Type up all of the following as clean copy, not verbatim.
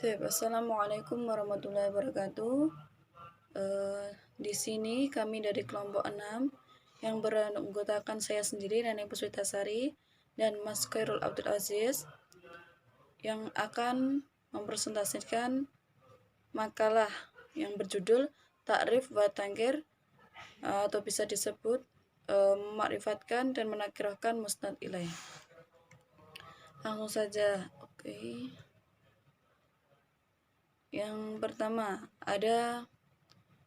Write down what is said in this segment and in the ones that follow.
Assalamualaikum warahmatullahi wabarakatuh. Di sini kami dari kelompok 6 yang beranggotakan saya sendiri, Nenek Puspitasari dan Mas Khairul Abdul Aziz, yang akan mempresentasikan makalah yang berjudul Ta'rif wa Tangkir, atau bisa disebut memakrifatkan dan menakirahkan musnad ilaih. Langsung saja. Oke. Yang pertama, ada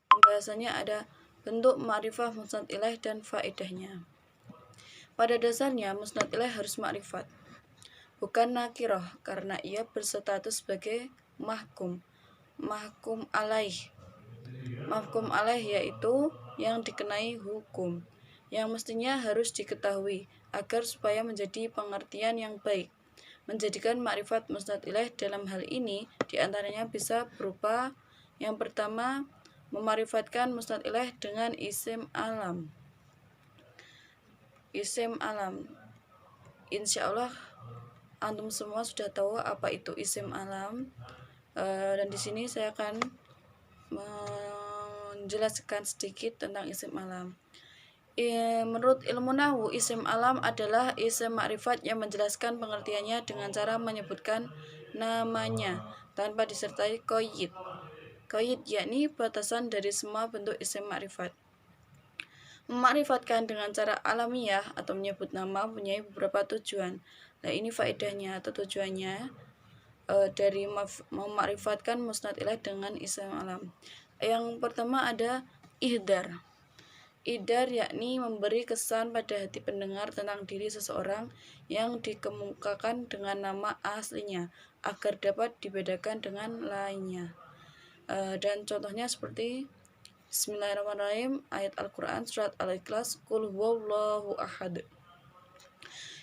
pembahasannya ada bentuk ma'rifah musnad ilaih dan faedahnya. Pada dasarnya musnad ilaih harus ma'rifat, bukan nakirah, karena ia berstatus sebagai mahkum alaih. Mahkum alaih yaitu yang dikenai hukum, yang mestinya harus diketahui agar supaya menjadi pengertian yang baik. Menjadikan makrifat musnad ilaih dalam hal ini diantaranya bisa berupa yang pertama, memarifatkan musnad ilaih dengan isim alam. Isim alam, insya Allah antum semua sudah tahu apa itu isim alam, dan di sini saya akan menjelaskan sedikit tentang isim alam. Menurut ilmu nahwu, isim alam adalah isim makrifat yang menjelaskan pengertiannya dengan cara menyebutkan namanya tanpa disertai qayyid. Qayyid yakni batasan dari semua bentuk isim makrifat. Memakrifatkan dengan cara alamiah atau menyebut nama punya beberapa tujuan. Nah, ini faedahnya atau tujuannya dari memakrifatkan musnad ilaih dengan isim alam. Yang pertama ada ihdar. Idar yakni memberi kesan pada hati pendengar tentang diri seseorang yang dikemukakan dengan nama aslinya agar dapat dibedakan dengan lainnya. Dan contohnya seperti Bismillahirrahmanirrahim, ayat Al-Quran surat Al-Ikhlas, Qul huwallahu ahad.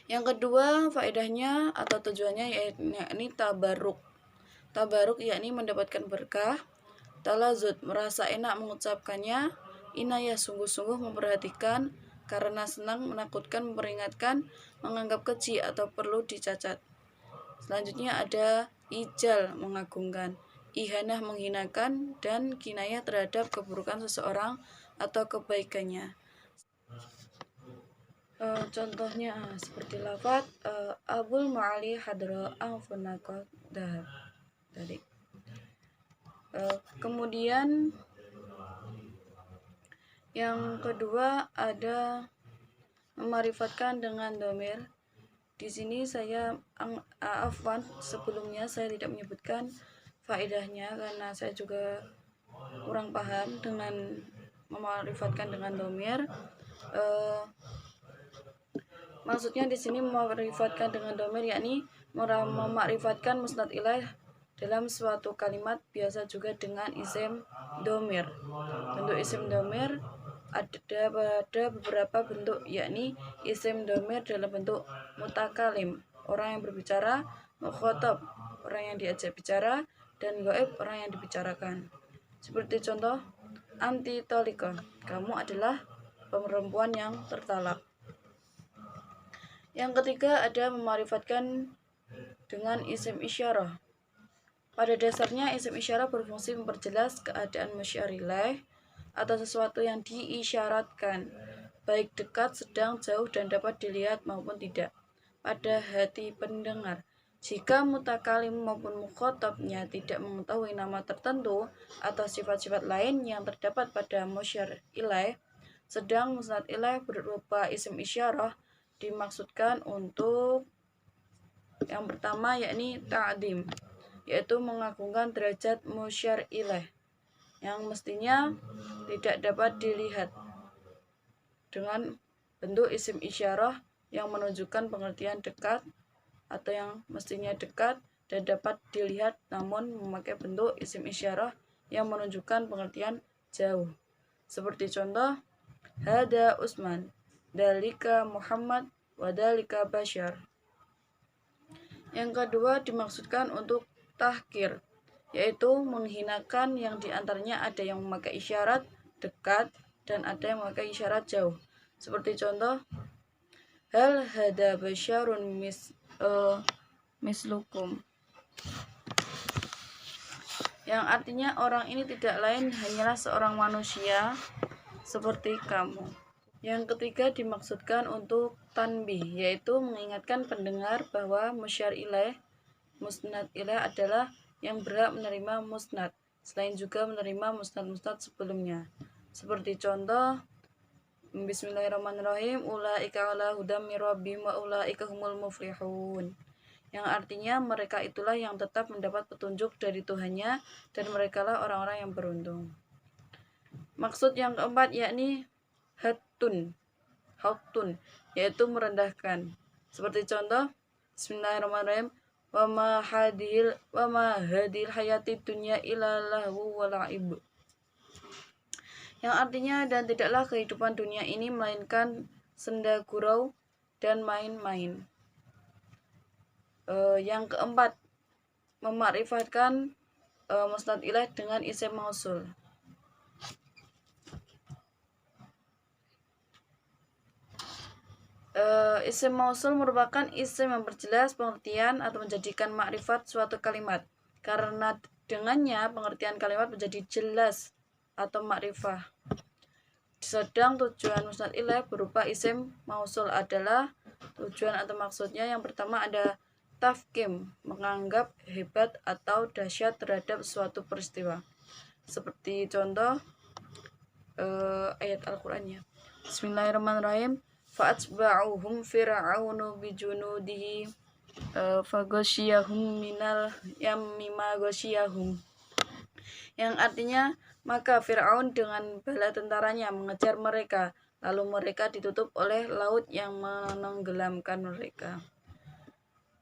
Yang kedua faedahnya atau tujuannya yakni tabarruk. Tabarruk yakni mendapatkan berkah. Talazud, merasa enak mengucapkannya. Inayah, sungguh-sungguh memperhatikan, karena senang, menakutkan, memperingatkan, menganggap keji atau perlu dicacat. Selanjutnya ada ijal, mengagungkan, ihanah, menghinakan, dan kinayah terhadap keburukan seseorang atau kebaikannya. Contohnya seperti lafaz Abul Ma'ali hadra anfunaka dahab tadi. Kemudian yang kedua ada memarifatkan dengan domir. Di sini saya sebelumnya saya tidak menyebutkan faedahnya karena saya juga kurang paham dengan memarifatkan dengan domir. Maksudnya di sini memarifatkan dengan domir yakni memarifatkan musnad ilaih dalam suatu kalimat, biasa juga dengan isim domir. Bentuk isim domir ada pada beberapa bentuk, yakni isim domir dalam bentuk mutakalim, orang yang berbicara, mukhatab, orang yang diajak bicara, dan ghaib, orang yang dibicarakan. Seperti contoh, anti tolika, kamu adalah perempuan yang tertalak. Yang ketiga ada memarifatkan dengan isim isyarah. Pada dasarnya isim isyarah berfungsi memperjelas keadaan musyar ilaih atau sesuatu yang diisyaratkan, baik dekat, sedang, jauh, dan dapat dilihat maupun tidak pada hati pendengar. Jika mutakalim maupun mukhatabnya tidak mengetahui nama tertentu atau sifat-sifat lain yang terdapat pada musyar ilaih, sedang musnad ilaih berupa isim isyarah dimaksudkan untuk yang pertama yakni ta'dim, yaitu mengagungkan derajat musyar ilaih yang mestinya tidak dapat dilihat dengan bentuk isim isyarah yang menunjukkan pengertian dekat, atau yang mestinya dekat dan dapat dilihat namun memakai bentuk isim isyarah yang menunjukkan pengertian jauh. Seperti contoh, hada Usman, dalika Muhammad, wadalika Bashar. Yang kedua dimaksudkan untuk tahkir, yaitu menghinakan, yang diantaranya ada yang memakai isyarat dekat dan ada yang memakai isyarat jauh. Seperti contoh, hal hada basyarun mislukum. yang artinya orang ini tidak lain hanyalah seorang manusia seperti kamu. Yang ketiga dimaksudkan untuk tanbih, yaitu mengingatkan pendengar bahwa musyar ilaih, musnad ilaih adalah yang berhak menerima musnad, selain juga menerima musnad-musnad sebelumnya. Seperti contoh, Bismillahirrahmanirrahim, ulaika ala hudam mir rabbihim wa ulaika humul muflihun. Yang artinya mereka itulah yang tetap mendapat petunjuk dari Tuhannya dan merekalah orang-orang yang beruntung. Maksud yang keempat yakni hatun, yaitu merendahkan. Seperti contoh, Bismillahirrahmanirrahim, wa ma hadil hayati dunya illa lahu wa la'ib. Yang artinya, dan tidaklah kehidupan dunia ini melainkan senda gurau dan main-main. Yang keempat, memakrifatkan musnad ilaih dengan isim mausul. Isim mausul merupakan isim yang memperjelas pengertian atau menjadikan makrifat suatu kalimat, karena dengannya pengertian kalimat menjadi jelas atau makrifah. Sedang tujuan musnad ilaih berupa isim mausul adalah tujuan atau maksudnya yang pertama ada tafkim, menganggap hebat atau dahsyat terhadap suatu peristiwa. Seperti contoh ayat Al-Qur'annya. Bismillahirrahmanirrahim. Fa'atba'uhum fir'aunu bijunudihi faghashiyahum minal yammi ma ghashiyahum. Yang artinya, maka Fir'aun dengan bala tentaranya mengejar mereka, lalu mereka ditutup oleh laut yang menenggelamkan mereka.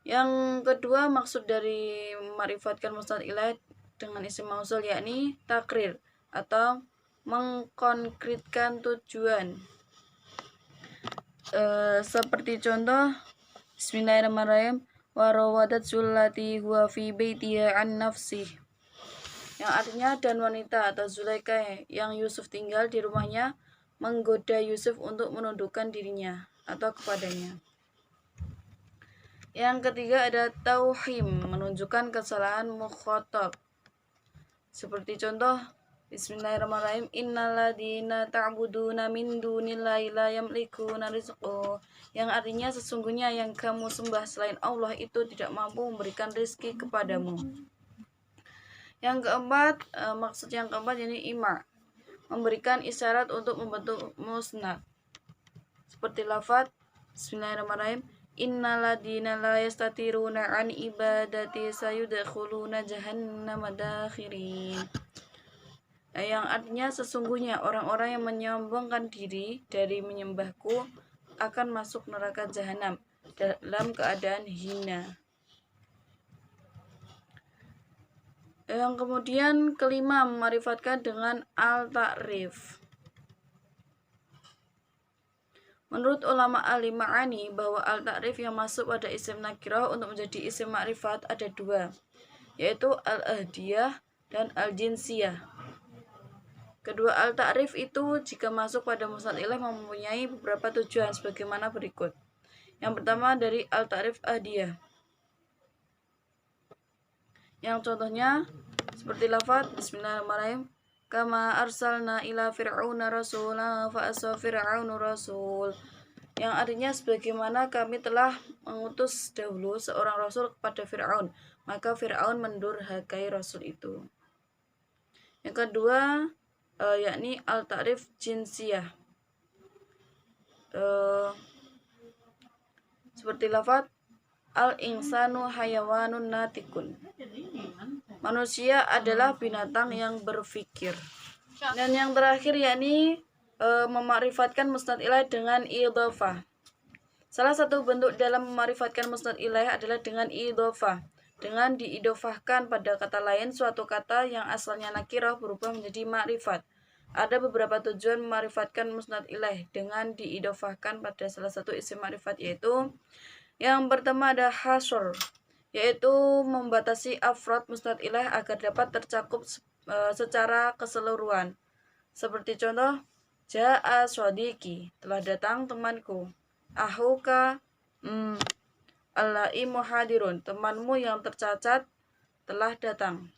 Yang kedua, maksud dari memarifatkan musnad ilaih dengan isim mausul yakni takrir atau mengkonkretkan tujuan. Seperti contoh, Bismillahirrahmanirrahim, wa rawadat sulati huwa fi baitiha an nafsih. Yang artinya, dan wanita atau Zulaikha yang Yusuf tinggal di rumahnya menggoda Yusuf untuk menundukkan dirinya atau kepadanya. Yang ketiga ada tauhim, menunjukkan kesalahan mukhatab. Seperti contoh, Bismillahirrahmanirrahim, innalladzina ta'buduna min dunillahi la yamlikuna rizqa. Yang artinya, sesungguhnya yang kamu sembah selain Allah itu tidak mampu memberikan rezeki kepadamu. Yang keempat, maksud yang keempat ini ima, memberikan isyarat untuk membentuk musnad. Seperti lafaz Bismillahirrahmanirrahim, innalladzina la yastatiruna an ibadati sayudkhuluna jahannama dakhirin. Yang artinya, sesungguhnya orang-orang yang menyombongkan diri dari menyembahku akan masuk neraka jahanam dalam keadaan hina. Yang kemudian kelima, memarifatkan dengan al-ta'rif. Menurut ulama ahli ma'ani bahwa al-ta'rif yang masuk pada isim nakirah untuk menjadi isim ma'rifat ada dua, yaitu al-ahdiyah dan al-jinsiyah. Kedua al-ta'rif itu jika masuk pada musnad ilaih mempunyai beberapa tujuan sebagaimana berikut. Yang pertama dari al-ta'rif ahdiyah. Yang contohnya seperti lafaz Bismillahirrahmanirrahim, kama arsalna ila fir'auna rasula fa asa fir'aunu rasul. Yang artinya, sebagaimana kami telah mengutus dahulu seorang rasul kepada Fir'aun, maka Fir'aun mendurhakai rasul itu. Yang kedua yakni al-ta'rif jinsiyah. Seperti lafaz al-insanu hayawanun natikun. Manusia adalah binatang yang berpikir. Dan yang terakhir yakni memarifatkan musnad ilaih dengan idhofah. Salah satu bentuk dalam memarifatkan musnad ilaih adalah dengan idhofah, dengan diidhofahkan pada kata lain suatu kata yang asalnya nakirah berubah menjadi makrifat. Ada beberapa tujuan memarifatkan musnad ilaih dengan diidhofahkan pada salah satu isim makrifat, yaitu yang pertama ada hasr, yaitu membatasi afrod musnad ilaih agar dapat tercakup secara keseluruhan. Seperti contoh, ja'a shodiki, telah datang temanku. Ahuka allaimu hadirun, temanmu yang tercacat telah datang.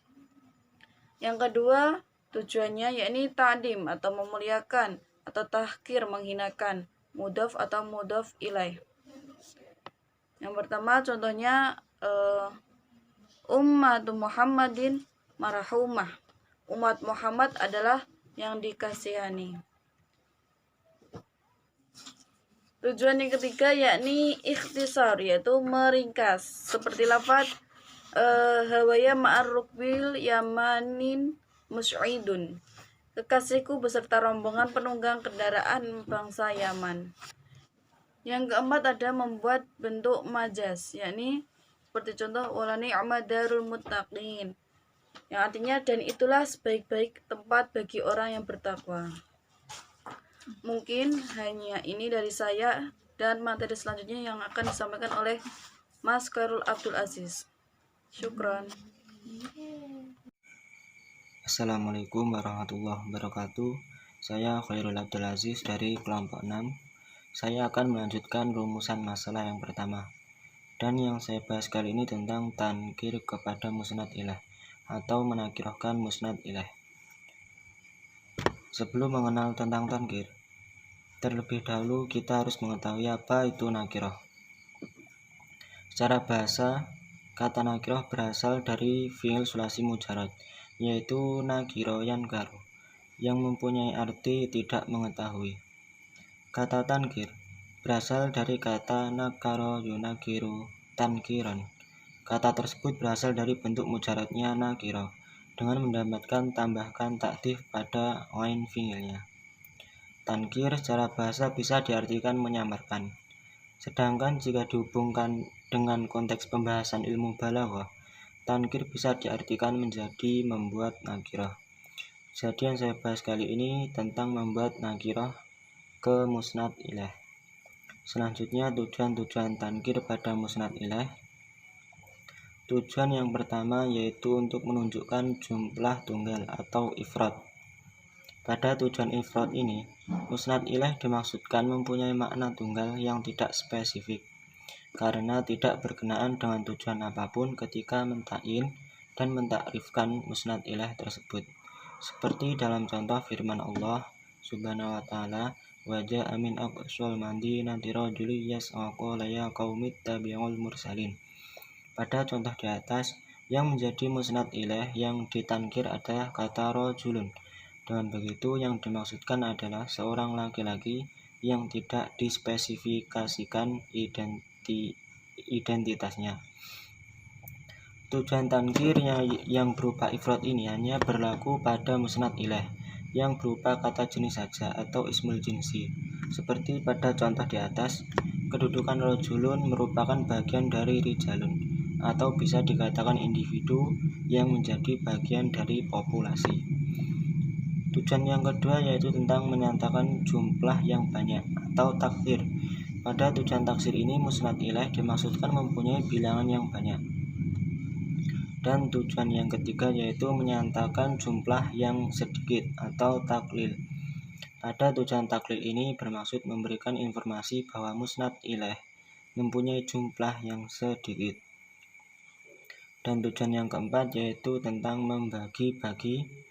Yang kedua, tujuannya yakni ta'dim atau memuliakan, atau tahkir menghinakan, mudhaf atau mudhaf ilaih. Yang pertama contohnya ummatu Muhammadin marhumah. Umat Muhammad adalah yang dikasihani. Tujuan yang ketiga yakni ikhtisar, yaitu meringkas. Seperti lafaz hawaya ma'ar rukbil yamanin mus'idun. Kekasihku beserta rombongan penunggang kendaraan bangsa Yaman. Yang keempat ada membuat bentuk majas, yakni seperti contoh wala ni'ma darul muttaqin, yang artinya dan itulah sebaik-baik tempat bagi orang yang bertakwa. Mungkin hanya ini dari saya, dan materi selanjutnya yang akan disampaikan oleh Mas Khairul Abdul Aziz. Syukran. Assalamualaikum warahmatullahi wabarakatuh. Saya Khairul Abdul Aziz dari kelompok 6. Saya akan melanjutkan rumusan masalah yang pertama. Dan yang saya bahas kali ini tentang tankir kepada musnad ilaih atau menakirahkan musnad ilaih. Sebelum mengenal tentang tankir, terlebih dahulu kita harus mengetahui apa itu nakirah. Secara bahasa, kata nakirah berasal dari fi'il sulasi mujarad, yaitu nakiro yankaru, yang mempunyai arti tidak mengetahui. Kata tankir berasal dari kata nakaro yunakiru tankiran. Kata tersebut berasal dari bentuk mujaradnya nakiro dengan mendapatkan tambahkan takdif pada ain fi'ilnya. Tankir secara bahasa bisa diartikan menyamarkan. Sedangkan jika dihubungkan dengan konteks pembahasan ilmu balaghah, tankir bisa diartikan menjadi membuat nakirah. Jadi yang saya bahas kali ini tentang membuat nakirah ke musnad ilaih. Selanjutnya tujuan-tujuan tankir pada musnad ilaih. Tujuan yang pertama yaitu untuk menunjukkan jumlah tunggal atau ifrad. Pada tujuan ifrad ini, musnad ilaih dimaksudkan mempunyai makna tunggal yang tidak spesifik, karena tidak berkenaan dengan tujuan apapun ketika mentakyin dan mentakrifkan musnad ilaih tersebut. Seperti dalam contoh firman Allah Subhanahu wa taala, wa ja'a min aqsal madinati rajulun yas'a qala ya qaumi ittabi'ul mursalin. Pada contoh di atas, yang menjadi musnad ilaih yang ditankir adalah kata rajulun. Dengan begitu, yang dimaksudkan adalah seorang laki-laki yang tidak dispesifikasikan identitasnya. Tujuan tankir yang berupa ifrad ini hanya berlaku pada musnad ilaih yang berupa kata jenis saja atau ismul jinsi. Seperti pada contoh di atas, kedudukan rajulun merupakan bagian dari rijalun, atau bisa dikatakan individu yang menjadi bagian dari populasi. Tujuan yang kedua yaitu tentang menyatakan jumlah yang banyak atau taksir. Pada tujuan taksir ini musnad ilaih dimaksudkan mempunyai bilangan yang banyak. Dan tujuan yang ketiga yaitu menyatakan jumlah yang sedikit atau taklil. Pada tujuan taklil ini bermaksud memberikan informasi bahwa musnad ilaih mempunyai jumlah yang sedikit. Dan tujuan yang keempat yaitu tentang membagi-bagi.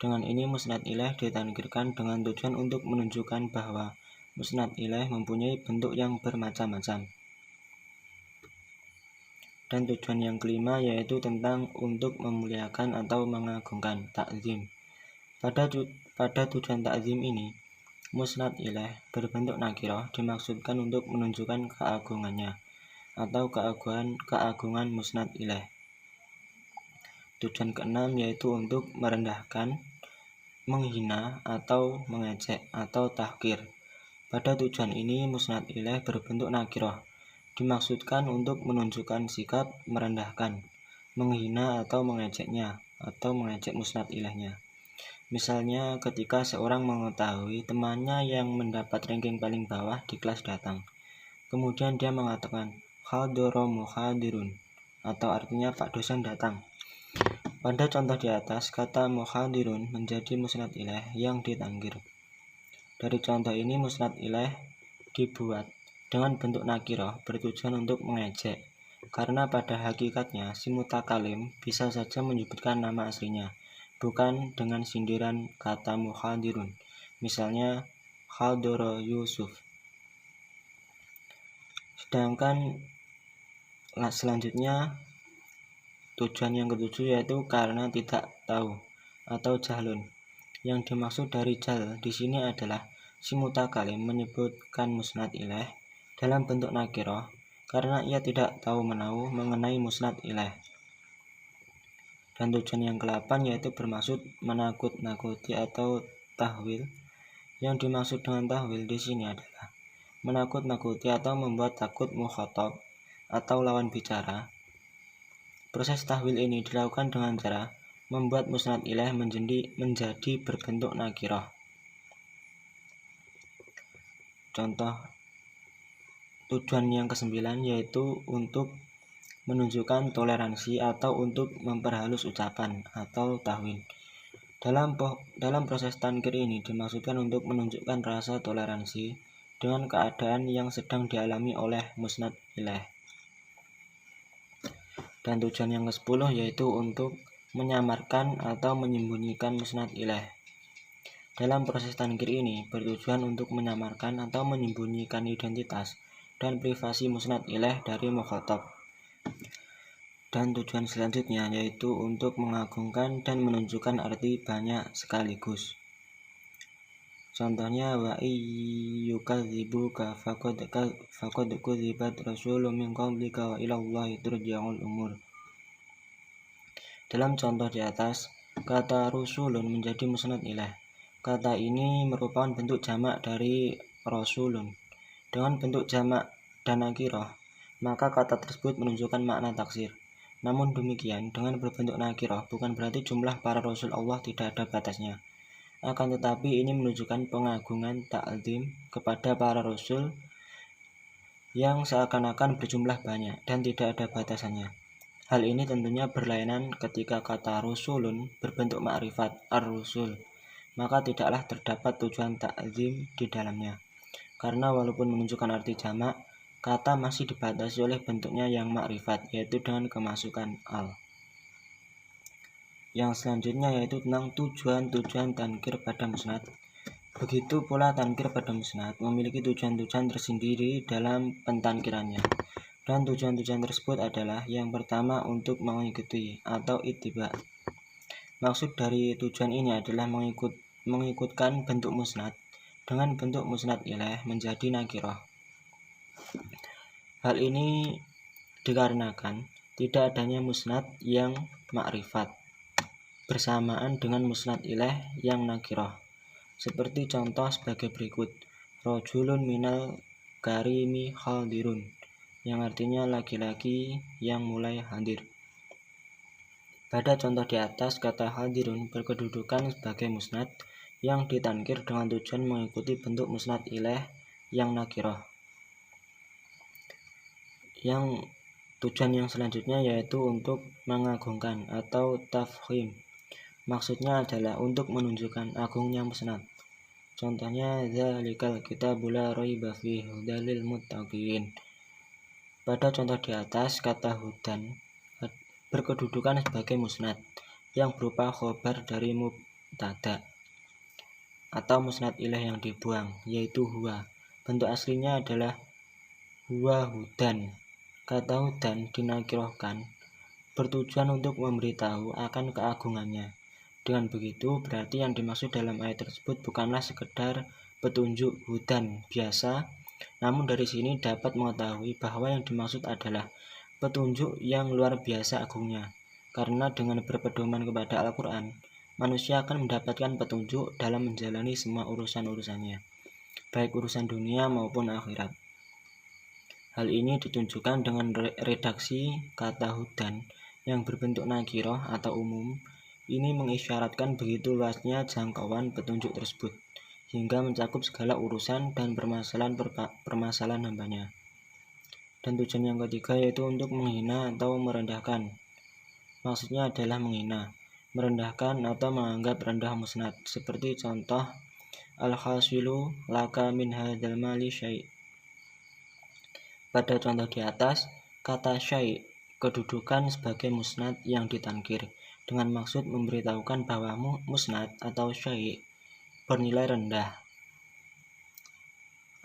Dengan ini musnad ilaih ditankirkan dengan tujuan untuk menunjukkan bahwa musnad ilaih mempunyai bentuk yang bermacam-macam. Dan tujuan yang kelima yaitu tentang untuk memuliakan atau mengagungkan, ta'zim. Pada tujuan ta'zim ini, musnad ilaih berbentuk nakirah dimaksudkan untuk menunjukkan keagungannya atau keagungan musnad ilaih. Tujuan keenam yaitu untuk merendahkan, menghina atau mengejek atau tahkir. Pada tujuan ini musnad ilaih berbentuk nakirah dimaksudkan untuk menunjukkan sikap merendahkan, menghina atau mengejeknya atau mengejek musnad ilaihnya. Misalnya ketika seorang mengetahui temannya yang mendapat ranking paling bawah di kelas datang, kemudian dia mengatakan hadara muhadirun, atau artinya Pak dosen datang. Pada contoh di atas, kata muhadirun menjadi musnad ilaih yang ditankir. Dari contoh ini musnad ilaih dibuat dengan bentuk nakirah bertujuan untuk mengejek, karena pada hakikatnya si mutakalim bisa saja menyebutkan nama aslinya, bukan dengan sindiran kata muhadirun. Misalnya hadara Yusuf. Sedangkan selanjutnya tujuan yang ketujuh yaitu karena tidak tahu atau jahlun. Yang dimaksud dari jal di sini adalah si mutakalim menyebutkan musnad ilaih dalam bentuk nakirah karena ia tidak tahu menahu mengenai musnad ilaih. Dan tujuan yang ke-8 yaitu bermaksud menakut-nakuti atau tahwil. Yang dimaksud dengan tahwil di sini adalah menakut-nakuti atau membuat takut mukhatab atau lawan bicara. Proses tahwil ini dilakukan dengan cara membuat musnad ilaih menjadi berbentuk nakirah. Contoh tujuan yang ke-9 yaitu untuk menunjukkan toleransi atau untuk memperhalus ucapan atau tahwil. Dalam proses tankir ini dimaksudkan untuk menunjukkan rasa toleransi dengan keadaan yang sedang dialami oleh musnad ilaih. Dan tujuan yang ke-10 yaitu untuk menyamarkan atau menyembunyikan musnad ilaih. Dalam proses tankir ini bertujuan untuk menyamarkan atau menyembunyikan identitas dan privasi musnad ilaih dari mukhatab. Dan tujuan selanjutnya yaitu untuk mengagungkan dan menunjukkan arti banyak sekaligus. Contohnya wa iyyukadzibuka faqad kudzibat rasulun min qablika wa ilallahi turja'ul umur. Dalam contoh di atas, kata rusulun menjadi musnad ilaih. Kata ini merupakan bentuk jamak dari rasulun. Dengan bentuk jamak dan nakirah, maka kata tersebut menunjukkan makna taksir. Namun demikian, dengan berbentuk nakirah bukan berarti jumlah para rasul Allah tidak ada batasnya. Akan tetapi ini menunjukkan pengagungan ta'zim kepada para rasul yang seakan-akan berjumlah banyak dan tidak ada batasannya. Hal ini tentunya berlainan ketika kata rusulun berbentuk ma'rifat ar-rusul, maka tidaklah terdapat tujuan ta'zim di dalamnya. Karena walaupun menunjukkan arti jamak, kata masih dibatasi oleh bentuknya yang ma'rifat, yaitu dengan kemasukan al. Yang selanjutnya yaitu tentang tujuan-tujuan tankir pada musnad. Begitu pula tankir pada musnad memiliki tujuan-tujuan tersendiri dalam pentankirannya. Dan tujuan-tujuan tersebut adalah yang pertama untuk mengikuti atau ittiba. Maksud dari tujuan ini adalah mengikutkan bentuk musnad dengan bentuk musnad ilaih menjadi nakirah. Hal ini dikarenakan tidak adanya musnad yang ma'rifat bersamaan dengan musnad ilaih yang nakirah. Seperti contoh sebagai berikut. Rajulun minal karimi hadirun, yang artinya laki-laki yang mulai hadir. Pada contoh di atas, kata hadirun berkedudukan sebagai musnad yang ditankir dengan tujuan mengikuti bentuk musnad ilaih yang nakirah. Yang tujuan yang selanjutnya yaitu untuk mengagungkan atau tafkhim. Maksudnya adalah untuk menunjukkan agungnya musnad. Contohnya dzalikal kitabul la raiba fihi hudal lil muttaqin. Pada contoh di atas, kata hudan berkedudukan sebagai musnad yang berupa khobar dari mubtada atau musnad ilaih yang dibuang, yaitu huwa. Bentuk aslinya adalah huwa hudan. Kata hudan dinakirahkan bertujuan untuk memberitahu akan keagungannya. Dengan begitu, berarti yang dimaksud dalam ayat tersebut bukanlah sekedar petunjuk hudan biasa, namun dari sini dapat mengetahui bahwa yang dimaksud adalah petunjuk yang luar biasa agungnya. Karena dengan berpedoman kepada Al-Quran, manusia akan mendapatkan petunjuk dalam menjalani semua urusan-urusannya, baik urusan dunia maupun akhirat. Hal ini ditunjukkan dengan redaksi kata hudan yang berbentuk nakirah atau umum. Ini mengisyaratkan begitu luasnya jangkauan petunjuk tersebut, hingga mencakup segala urusan dan permasalahan hambanya. Dan tujuan yang ketiga yaitu untuk menghina atau merendahkan. Maksudnya adalah menghina, merendahkan atau menganggap rendah musnad. Seperti contoh, al-hasilu laka min hadzal mali syai'. Pada contoh di atas, kata syai' kedudukan sebagai musnad yang ditankir dengan maksud memberitahukan bahwa musnad atau syai' bernilai rendah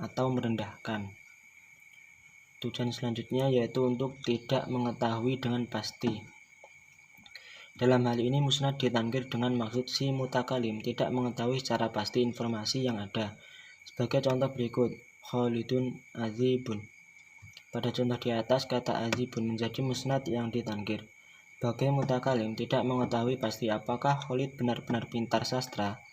atau merendahkan. Tujuan selanjutnya yaitu untuk tidak mengetahui dengan pasti. Dalam hal ini musnad ditangkir dengan maksud si mutakalim tidak mengetahui secara pasti informasi yang ada. Sebagai contoh berikut, Khalidun azibun. Pada contoh di atas, kata azibun menjadi musnad yang ditangkir. Bagi mutakalim tidak mengetahui pasti apakah Khalid benar-benar pintar sastra.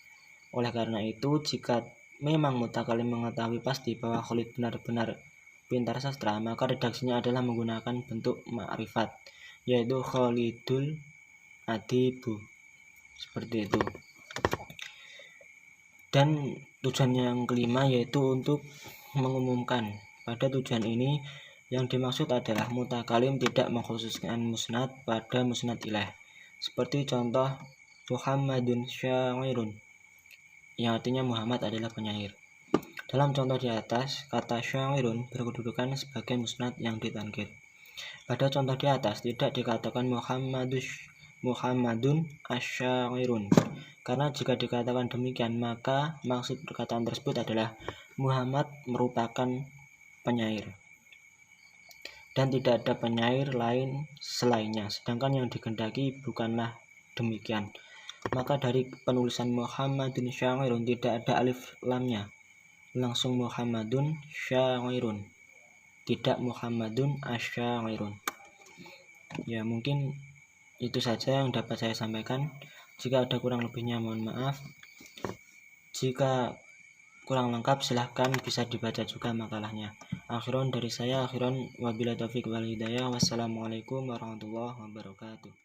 Oleh karena itu, jika memang mutakalim mengetahui pasti bahwa Khalid benar-benar pintar sastra, maka redaksinya adalah menggunakan bentuk ma'rifat, yaitu Khalidul adibu. Seperti itu. Dan tujuan yang kelima yaitu untuk mengumumkan. Pada tujuan ini yang dimaksud adalah mutakalim tidak mengkhususkan musnad pada musnad ilaih. Seperti contoh Muhammadun syairun, yang artinya Muhammad adalah penyair. Dalam contoh di atas, kata syairun berkedudukan sebagai musnad yang ditangkir. Pada contoh di atas tidak dikatakan Muhammadun asyairun, karena jika dikatakan demikian maka maksud perkataan tersebut adalah Muhammad merupakan penyair dan tidak ada penyair lain selainnya, sedangkan yang dikehendaki bukanlah demikian. Maka dari penulisan Muhammadun syairun tidak ada alif lamnya, langsung Muhammadun syairun, tidak Muhammadun asyairun. Ya, mungkin itu saja yang dapat saya sampaikan. Jika ada kurang lebihnya mohon maaf. Jika kurang lengkap silahkan bisa dibaca juga makalahnya. Akhiron dari saya, wabillahi taufiq wal hidayah. Wassalamualaikum warahmatullahi wabarakatuh.